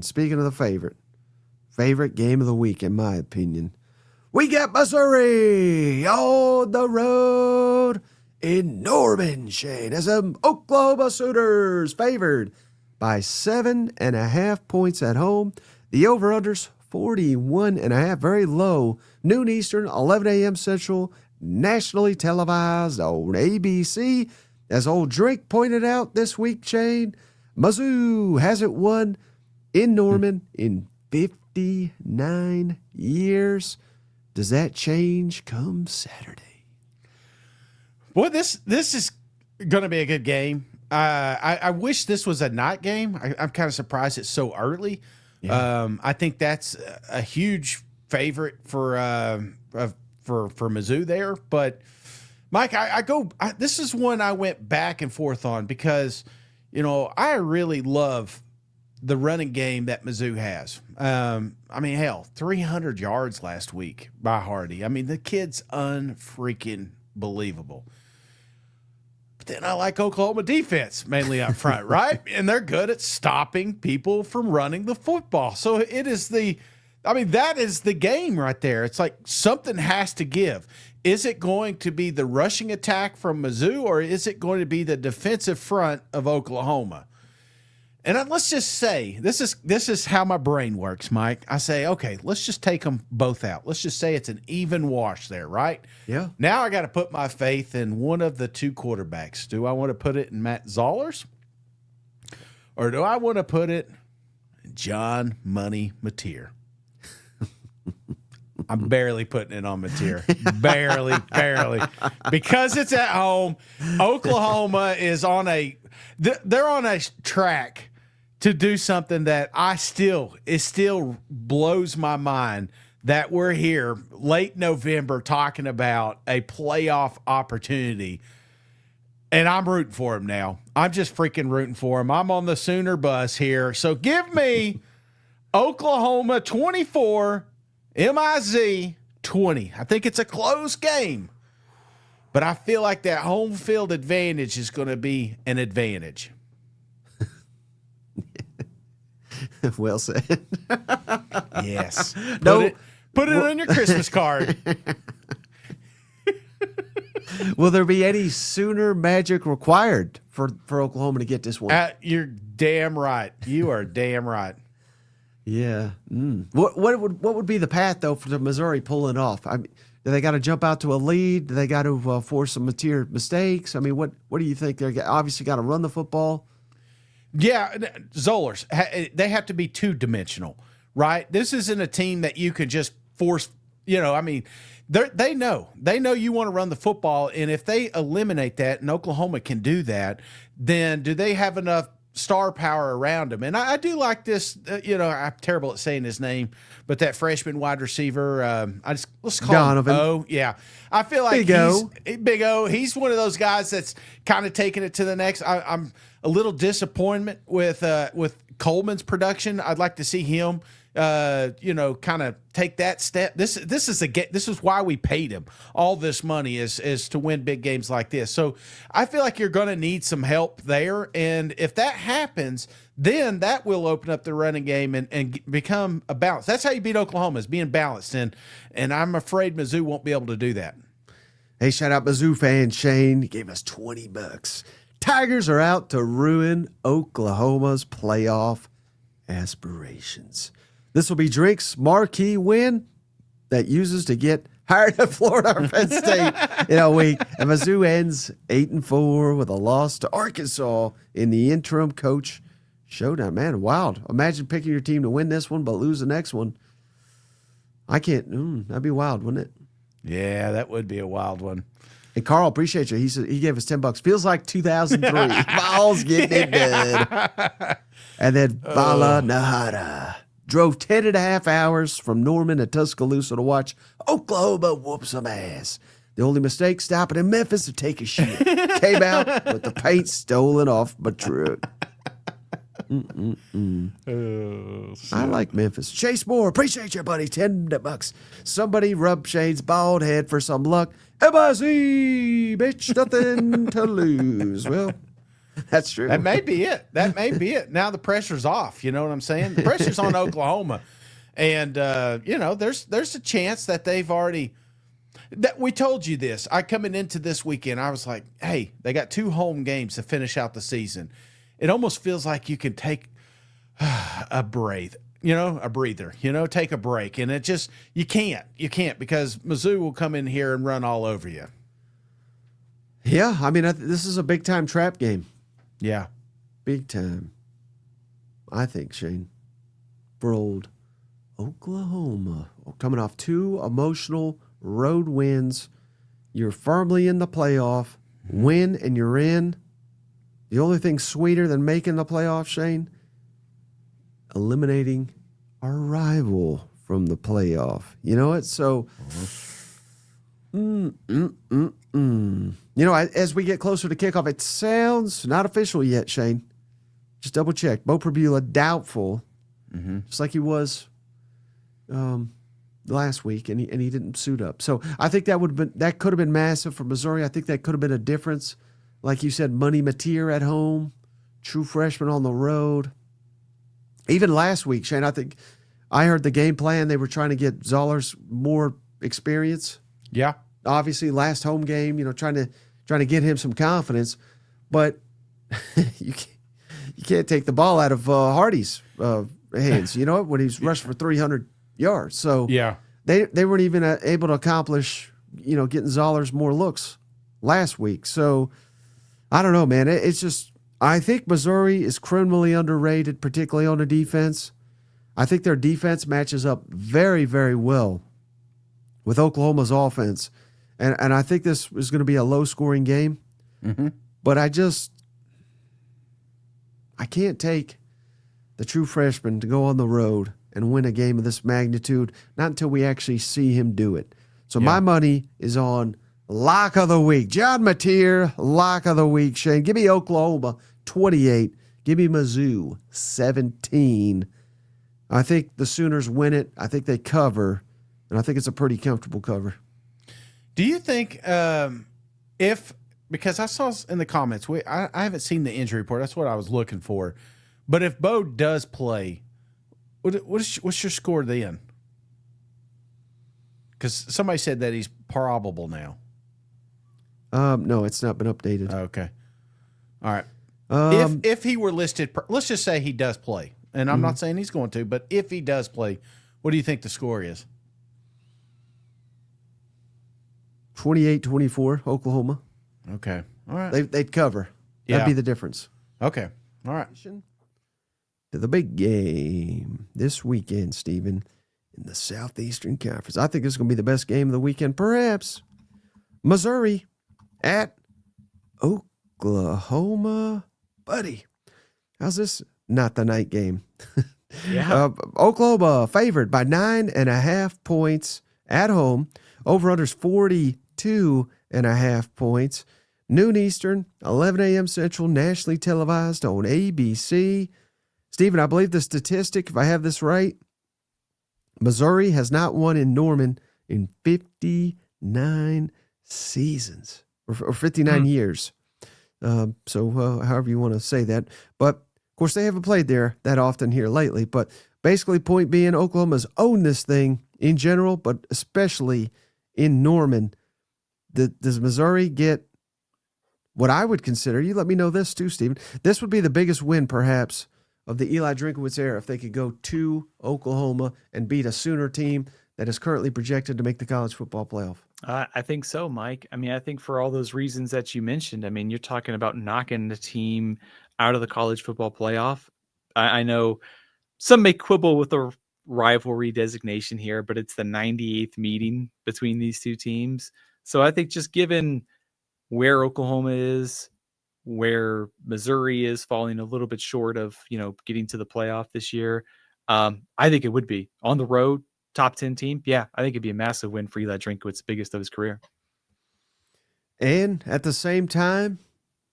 Shane, speaking of the favorite game of the week, in my opinion, we got Missouri on the road in Norman, Shane, as the Oklahoma Sooners favored by 7.5 points at home. The over-under's 41.5, very low. Noon Eastern, 11 a.m. Central, nationally televised on ABC. As old Drake pointed out this week, Shane, Mizzou hasn't won in Norman in 59 years. Does that change come Saturday? Boy, this is going to be a good game. I wish this was a night game. I'm kind of surprised it's so early. Yeah. I think that's a huge favorite for Mizzou there. But Mike, this is one I went back and forth on because, I really love the running game that Mizzou has. 300 yards last week by Hardy. I mean, the kid's unfreaking believable. But then I like Oklahoma defense, mainly up front, right? And they're good at stopping people from running the football. So that is the game right there. It's like something has to give. Is it going to be the rushing attack from Mizzou, or is it going to be the defensive front of Oklahoma? And let's just say, this is how my brain works, Mike. I say, okay, let's just take them both out. Let's just say it's an even wash there, right? Yeah. Now I got to put my faith in one of the two quarterbacks. Do I want to put it in Matt Zollers? Or do I want to put it in John Money Mateer? I'm barely putting it on Mateer. barely. Because it's at home. Oklahoma is they're on a track to do something that it still blows my mind that we're here late November talking about a playoff opportunity. And I'm rooting for him now. I'm just freaking rooting for him. I'm on the Sooner bus here. So give me Oklahoma 24, MIZ 20. I think it's a close game. But I feel like that home field advantage is going to be an advantage. Well said. Yes. Put it on your Christmas card. Will there be any Sooner magic required for Oklahoma to get this one? You're damn right. You are damn right. Yeah. What would be the path, though, for the Missouri pulling off? I mean, do they got to jump out to a lead? Do they got to force some material mistakes? I mean, what do you think? They're obviously got to run the football. Yeah, Zollers, they have to be two-dimensional, right? This isn't a team that you could just force, they know you want to run the football, and if they eliminate that, and Oklahoma can do that, then do they have enough star power around him? And I do like this, I'm terrible at saying his name, but that freshman wide receiver, let's call Donovan. him O. Yeah. I feel like Big O. He's one of those guys that's kind of taking it to the next. I'm a little disappointment with Coleman's production. I'd like to see him, kind of take that step. This is why we paid him all this money is to win big games like this. So I feel like you're going to need some help there, and if that happens, then that will open up the running game and become a balance. That's how you beat Oklahoma, is being balanced, and I'm afraid Mizzou won't be able to do that. Hey, shout out Mizzou fan Shane. He gave us $20. Tigers are out to ruin Oklahoma's playoff aspirations. This will be Drake's marquee win that uses to get hired at Florida or Penn State in a week. And Mizzou ends 8-4 with a loss to Arkansas in the interim coach showdown. Man, wild. Imagine picking your team to win this one but lose the next one. I can't. That'd be wild, wouldn't it? Yeah, that would be a wild one. And Carl, appreciate you. He said he gave us $10. Feels like 2003. Balls getting it good. And then Vala Nahara drove 10.5 hours from Norman to Tuscaloosa to watch Oklahoma whoop some ass. The only mistake, stopping in Memphis to take a shit. Came out with the paint stolen off my truck. I like Memphis. Chase Moore, appreciate you, buddy. $10. Somebody rub Shane's bald head for some luck. MIZ, bitch, nothing to lose. Well, That's true. That may be it. That may be it. Now the pressure's off. You know what I'm saying? The pressure's on Oklahoma. And, there's a chance that they've already – that we told you this. Coming into this weekend, I was like, hey, they got 2 home games to finish out the season. It almost feels like you can take a breather, take a break. And it just – you can't because Mizzou will come in here and run all over you. Yeah, I mean, this is a big-time trap game. Yeah. Big time. I think, Shane, for old Oklahoma, coming off 2 emotional road wins. You're firmly in the playoff. Win and you're in. The only thing sweeter than making the playoff, Shane, eliminating our rival from the playoff. You know it? So, as we get closer to kickoff, it sounds not official yet, Shane. Just double check. Bo Prabula doubtful, just like he was last week, and he didn't suit up. So I think that could have been massive for Missouri. I think that could have been a difference. Like you said, Money Mateer at home, true freshman on the road. Even last week, Shane, I think I heard the game plan. They were trying to get Zollers more experience. Yeah. Obviously, last home game, trying to get him some confidence. But you can't take the ball out of Hardy's hands, when he's rushed for 300 yards. So yeah, they weren't even able to accomplish, getting Zollers more looks last week. So I don't know, man. It's just, I think Missouri is criminally underrated, particularly on the defense. I think their defense matches up very, very well with Oklahoma's offense. And I think this is going to be a low-scoring game. Mm-hmm. But I can't take the true freshman to go on the road and win a game of this magnitude, not until we actually see him do it. So my money is on lock of the week. John Mateer, lock of the week. Shane, give me Oklahoma 28. Give me Mizzou 17. I think the Sooners win it. I think they cover, and I think it's a pretty comfortable cover. Do you think because I saw in the comments, I haven't seen the injury report. That's what I was looking for. But if Bo does play, what's your score then? Because somebody said that he's probable now. No, it's not been updated. Okay. All right. If he were listed, let's just say he does play, and I'm not saying he's going to, but if he does play, what do you think the score is? 28-24, Oklahoma. Okay. All right. They'd cover. That'd be the difference. Okay. All right. To the big game this weekend, Steven, in the Southeastern Conference. I think this is going to be the best game of the weekend, perhaps. Missouri at Oklahoma. Buddy, how's this not the night game? Yeah. Oklahoma favored by 9.5 points at home. Over-under's 42.5 points. Noon Eastern, 11 a.m. Central, nationally televised on ABC. Steven, I believe the statistic, if I have this right, Missouri has not won in Norman in 59 seasons, or 59 years. So however you want to say that. But, of course, they haven't played there that often here lately. But basically, point being, Oklahoma's owned this thing in general, but especially in Norman. Does Missouri get what I would consider, you let me know this too, Steven, this would be the biggest win perhaps of the Eli Drinkwitz era if they could go to Oklahoma and beat a Sooner team that is currently projected to make the college football playoff? I think so, Mike. I mean, I think for all those reasons that you mentioned, I mean, you're talking about knocking the team out of the college football playoff. I know some may quibble with the rivalry designation here, but it's the 98th meeting between these two teams. So I think just given where Oklahoma is, where Missouri is falling a little bit short of, getting to the playoff this year, I think it would be on the road, top 10 team. Yeah, I think it'd be a massive win for Eli Drinkwitz, biggest of his career. And at the same time,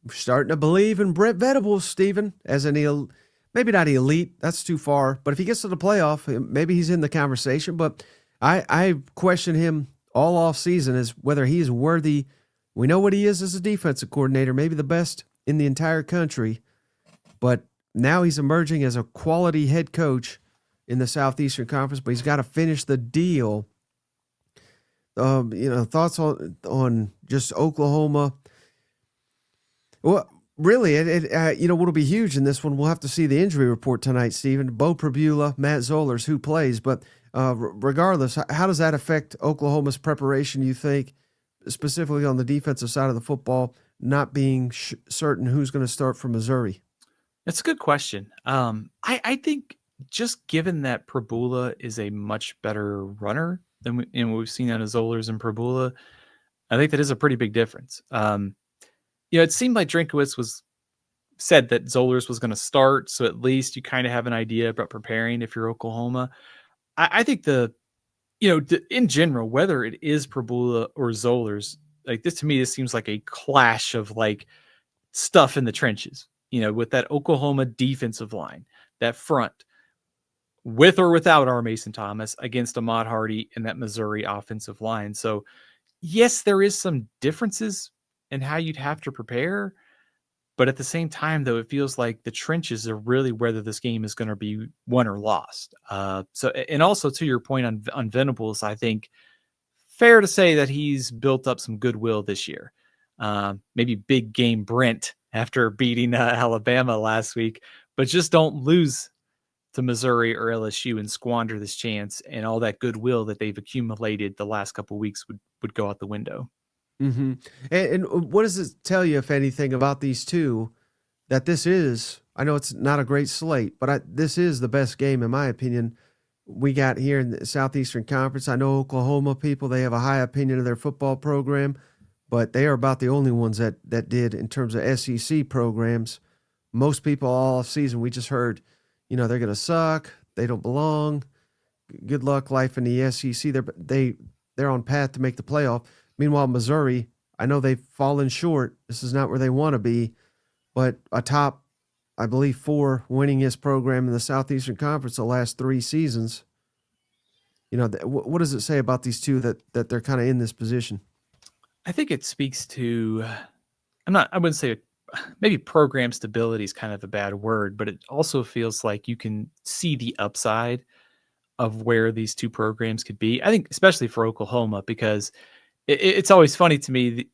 we're starting to believe in Brent Venables, Steven, as maybe not elite, that's too far, but if he gets to the playoff, maybe he's in the conversation. But I question him all off season as whether he is worthy. We know what he is as a defensive coordinator, maybe the best in the entire country, but now he's emerging as a quality head coach in the Southeastern Conference, but he's got to finish the deal. Thoughts on just Oklahoma? Well, really, what'll be huge in this one, we'll have to see the injury report tonight, Steven. Bo Prabula, Matt Zollers, who plays, but regardless, how does that affect Oklahoma's preparation, you think, specifically on the defensive side of the football, not being certain who's going to start for Missouri? That's a good question. I think just given that Prabula is a much better runner than we've seen out of Zollers and Prabula, I think that is a pretty big difference. It seemed like Drinkwitz said that Zollers was going to start, so at least you kind of have an idea about preparing if you're Oklahoma. I think in general, whether it is Prabula or Zollers, like this to me, this seems like a clash of like stuff in the trenches. With that Oklahoma defensive line, that front, with or without R. Mason Thomas, against Ahmad Hardy and that Missouri offensive line. So, yes, there is some differences in how you'd have to prepare. But at the same time, though, it feels like the trenches are really whether this game is going to be won or lost. And also to your point on Venables, I think fair to say that he's built up some goodwill this year. Maybe big game Brent after beating Alabama last week, but just don't lose to Missouri or LSU and squander this chance, and all that goodwill that they've accumulated the last couple of weeks would go out the window. Mm-hmm. And what does it tell you, if anything, about these two, that this is, I know it's not a great slate, but this is the best game, in my opinion, we got here in the Southeastern Conference. I know Oklahoma people, they have a high opinion of their football program, but they are about the only ones that did in terms of SEC programs. Most people all season, we just heard, they're going to suck. They don't belong. Good luck life in the SEC. They're on path to make the playoff. Meanwhile, Missouri, I know they've fallen short. This is not where they want to be, but a top, I believe, 4 winningest program in the Southeastern Conference the last 3 seasons. What does it say about these two that they're kind of in this position? I think it speaks to, I wouldn't say maybe program stability is kind of a bad word, but it also feels like you can see the upside of where these two programs could be. I think especially for Oklahoma, because it's always funny to me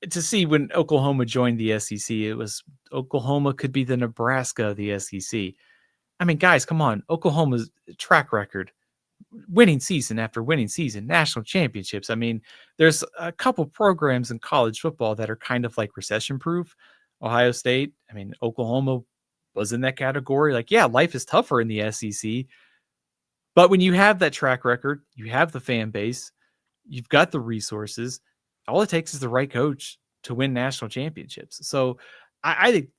to see when Oklahoma joined the SEC, it was Oklahoma could be the Nebraska of the SEC. I mean, guys, come on. Oklahoma's track record, winning season after winning season, national championships. I mean, there's a couple programs in college football that are kind of like recession proof. Ohio State, I mean, Oklahoma was in that category. Like, yeah, life is tougher in the SEC. But when you have that track record, you have the fan base, you've got the resources, all it takes is the right coach to win national championships. So I think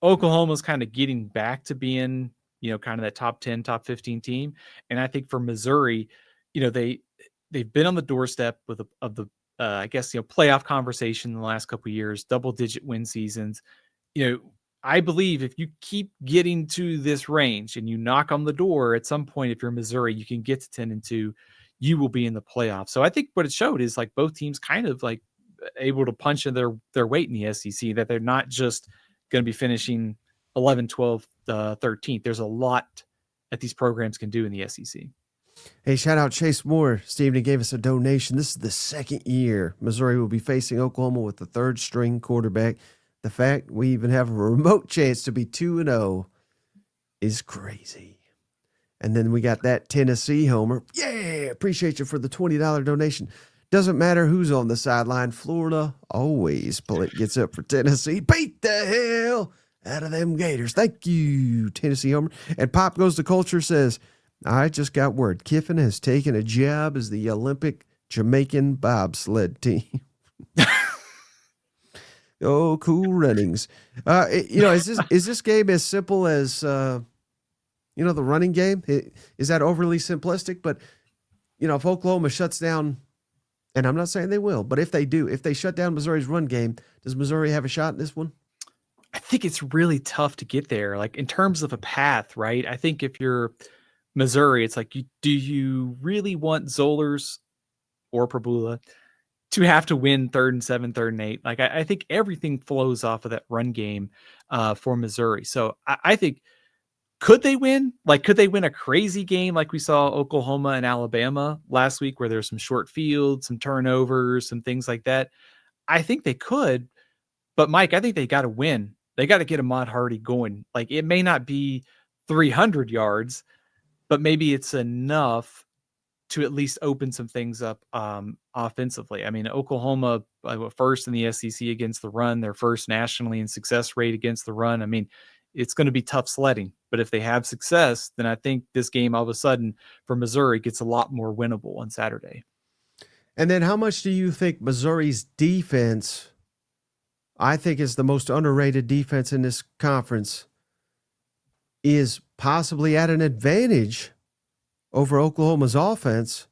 Oklahoma's kind of getting back to being, kind of that top 10, top 15 team. And I think for Missouri, they've been on the doorstep of the playoff conversation in the last couple of years, double-digit win seasons. I believe if you keep getting to this range and you knock on the door at some point, if you're Missouri, you can get to 10-2, you will be in the playoffs. So I think what it showed is like both teams kind of like able to punch in their weight in the SEC, that they're not just going to be finishing 11, 12, 13th. There's a lot that these programs can do in the SEC. Hey, shout out Chase Moore. Steven gave us a donation. This is the second year Missouri will be facing Oklahoma with the 3rd string quarterback. The fact we even have a remote chance to be 2-0 is crazy. And then we got that Tennessee homer. Yeah, appreciate you for the $20 donation. Doesn't matter who's on the sideline. Florida always gets up for Tennessee. Beat the hell out of them Gators. Thank you, Tennessee homer. And Pop Goes to Culture says, I just got word. Kiffin has taken a job as the Olympic Jamaican bobsled team. Oh, cool runnings. Is this game as simple as, the running game? Is that overly simplistic? But, if Oklahoma shuts down, and I'm not saying they will, but if they shut down Missouri's run game, does Missouri have a shot in this one? I think it's really tough to get there. Like in terms of a path, right? I think if you're Missouri, it's like, do you really want Zollers or Prabula to have to win 3rd and 7, 3rd and 8. Like I think everything flows off of that run game for Missouri. So I think, could they win? Like, could they win a crazy game like we saw Oklahoma and Alabama last week, where there's some short fields, some turnovers, some things like that? I think they could, but Mike, I think they got to win. They got to get Ahmad Hardy going. Like, it may not be 300 yards, but maybe it's enough to at least open some things up offensively. I mean, Oklahoma first in the SEC against the run. They're first nationally in success rate against the run. I mean, it's going to be tough sledding, but if they have success, then I think this game all of a sudden for Missouri gets a lot more winnable on Saturday. And then how much do you think Missouri's defense, I think is the most underrated defense in this conference, is possibly at an advantage over Oklahoma's offense?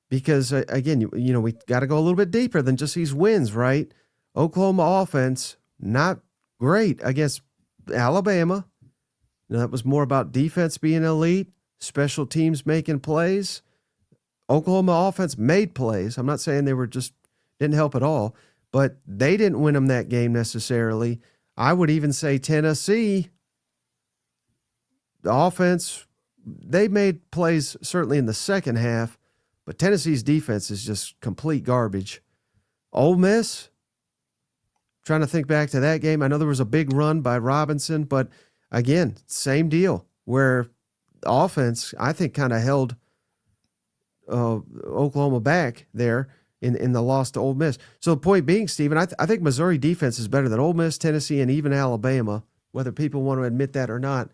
Because again, you know, we got to go a little bit deeper than just these wins, right? Oklahoma offense, not great against Alabama. You know, that was more about defense being elite, special teams making plays. Oklahoma offense made plays. I'm not saying they were just didn't help at all, but they didn't win them that game necessarily. I would even say Tennessee, the offense, they made plays certainly in the second half, but Tennessee's defense is just complete garbage. Ole Miss, trying to think back to that game. I know there was a big run by Robinson, but again, same deal where the offense, I think, kind of held Oklahoma back there in the loss to Ole Miss. So the point being, Steven, I think Missouri defense is better than Ole Miss, Tennessee, and even Alabama, whether people want to admit that or not.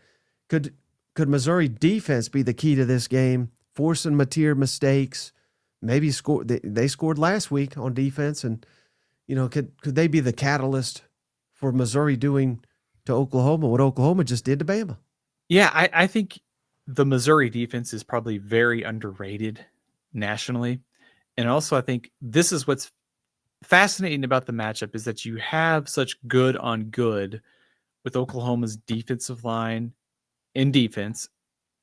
Could Missouri defense be the key to this game, forcing Mateer mistakes? Maybe score. They scored last week on defense, and you know, could they be the catalyst for Missouri doing to Oklahoma what Oklahoma just did to Bama? Yeah, I think the Missouri defense is probably very underrated nationally. And also, I think this is what's fascinating about the matchup is that you have such good on good with Oklahoma's defensive line in defense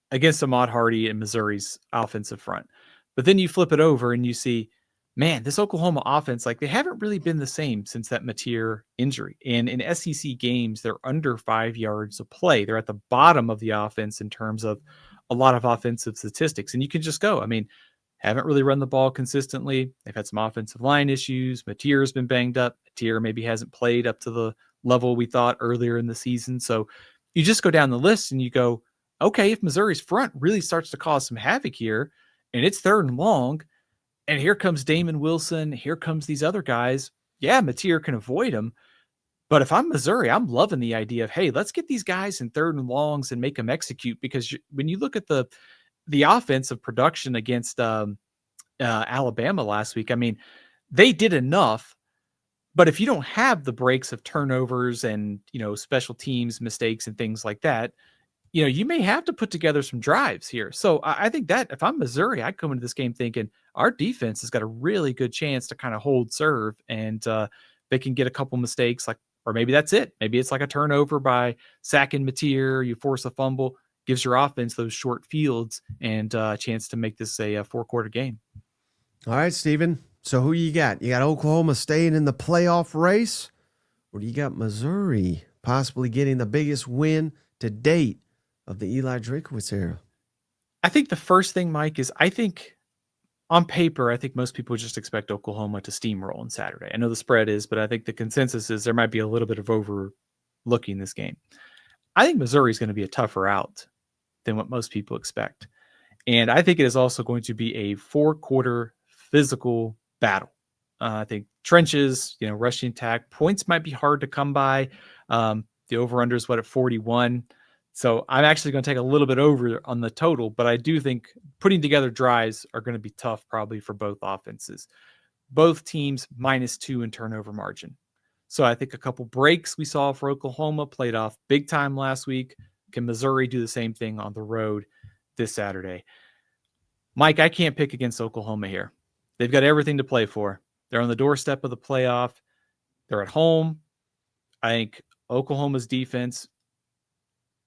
against Ahmad Hardy and Missouri's offensive front. But then you flip it over and you see, man, this Oklahoma offense, like they haven't really been the same since that Mateer injury. And in SEC games, they're under 5 yards of play. They're at the bottom of the offense in terms of a lot of offensive statistics. And you can just go, I mean, haven't really run the ball consistently. They've had some offensive line issues. Mateer's been banged up. Mateer maybe hasn't played up to the level we thought earlier in the season. So you just go down the list and you go, okay, if Missouri's front really starts to cause some havoc here and it's 3rd and long, and here comes Damon Wilson, here comes these other guys, yeah, Mateer can avoid them. But if I'm Missouri, I'm loving the idea of, hey, let's get these guys in 3rd and longs and make them execute. Because when you look at the offensive production against Alabama last week, I mean, they did enough. But if you don't have the breaks of turnovers and, you know, special teams mistakes and things like that, you know, you may have to put together some drives here. So I think that if I'm Missouri, I come into this game thinking our defense has got a really good chance to kind of hold serve, and they can get a couple mistakes, like, or maybe that's it. Maybe it's like a turnover by sacking Mateer, you force a fumble, gives your offense those short fields and a chance to make this a 4-quarter game. All right, Steven. So who you got? You got Oklahoma staying in the playoff race, or do you got Missouri possibly getting the biggest win to date of the Eli Drinkwitz era? I think the first thing, Mike, is I think on paper, I think most people just expect Oklahoma to steamroll on Saturday. I know the spread is, but I think the consensus is there might be a little bit of overlooking this game. I think Missouri is going to be a tougher out than what most people expect. And I think it is also going to be a 4-quarter physical battle. I think trenches, you know, rushing attack, points might be hard to come by. The over-under is at 41. So I'm actually going to take a little bit over on the total, but I do think putting together drives are going to be tough probably for both offenses. Both teams -2 in turnover margin. So I think a couple breaks we saw for Oklahoma played off big time last week. Can Missouri do the same thing on the road this Saturday? Mike, I can't pick against Oklahoma here. They've got everything to play for. They're on the doorstep of the playoff. They're at home. I think Oklahoma's defense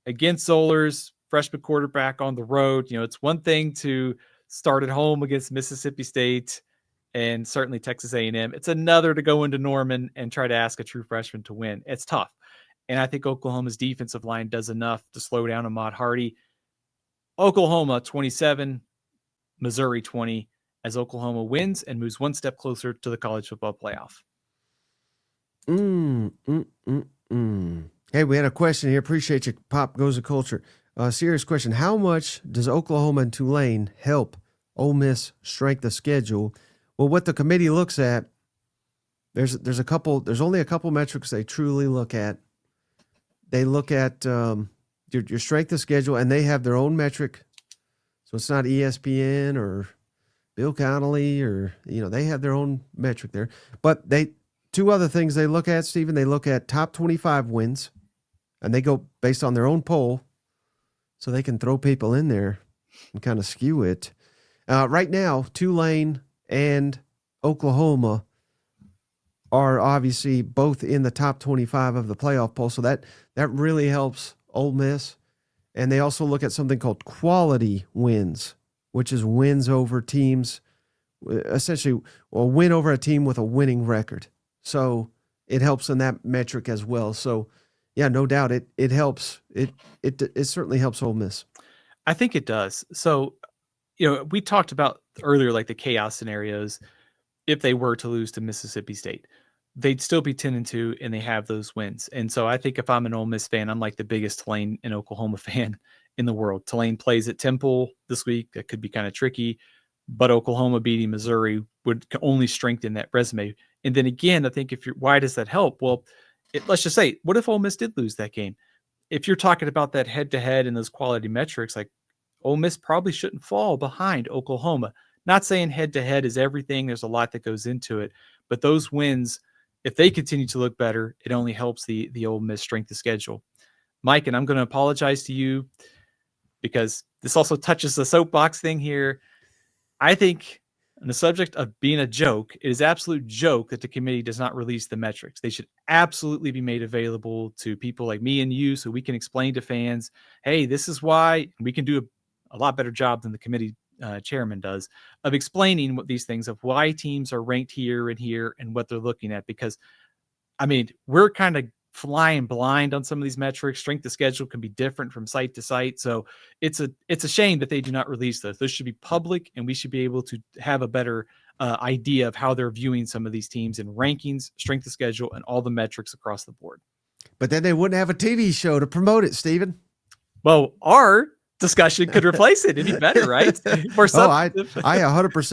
against Zollers, freshman quarterback on the road. You know, it's one thing to start at home against Mississippi State and certainly Texas A&M. It's another to go into Norman and try to ask a true freshman to win. It's tough. And I think Oklahoma's defensive line does enough to slow down Ahmad Hardy. Oklahoma 27, Missouri 20, as Oklahoma wins and moves one step closer to the college football playoff. Hey, we had a question here. Appreciate you. Pop Goes the Culture. Serious question. How much does Oklahoma and Tulane help Ole Miss strength of schedule? Well, what the committee looks at, there's only a couple metrics they truly look at. They look at your strength of schedule, and they have their own metric. So it's not ESPN or Bill Connolly or, they have their own metric there. But two other things they look at, Steven, they look at top 25 wins, and they go based on their own poll, so they can throw people in there and kind of skew it. Right now, Tulane and Oklahoma are obviously both in the top 25 of the playoff poll, so that really helps Ole Miss. And they also look at something called quality wins, which is wins over teams, essentially a win over a team with a winning record. So it helps in that metric as well. So, yeah, no doubt it helps. It certainly helps Ole Miss. I think it does. So, we talked about earlier, like the chaos scenarios. If they were to lose to Mississippi State, they'd still be 10-2, and they have those wins. And so I think if I'm an Ole Miss fan, I'm like the biggest Tulane and Oklahoma fan in the world. Tulane plays at Temple this week. That could be kind of tricky, but Oklahoma beating Missouri would only strengthen that resume. And then again, I think why does that help? Well, let's just say, what if Ole Miss did lose that game? If you're talking about that head-to-head and those quality metrics, like Ole Miss probably shouldn't fall behind Oklahoma. Not saying head-to-head is everything. There's a lot that goes into it. But those wins, if they continue to look better, it only helps the Ole Miss strength of schedule. Mike, and I'm going to apologize to you because this also touches the soapbox thing here. I think on the subject of being a joke, it is absolute joke that the committee does not release the metrics. They should absolutely be made available to people like me and you so we can explain to fans, hey, this is why. We can do a lot better job than the committee chairman does of explaining what these things of why teams are ranked here and here and what they're looking at. Because, we're kind of flying blind on some of these metrics. Strength of schedule can be different from site to site. So it's a shame that they do not release those. Those should be public, and we should be able to have a better idea of how they're viewing some of these teams in rankings, strength of schedule, and all the metrics across the board. But then they wouldn't have a TV show to promote it, Steven. Well, our discussion could replace it any better, right? More I 100%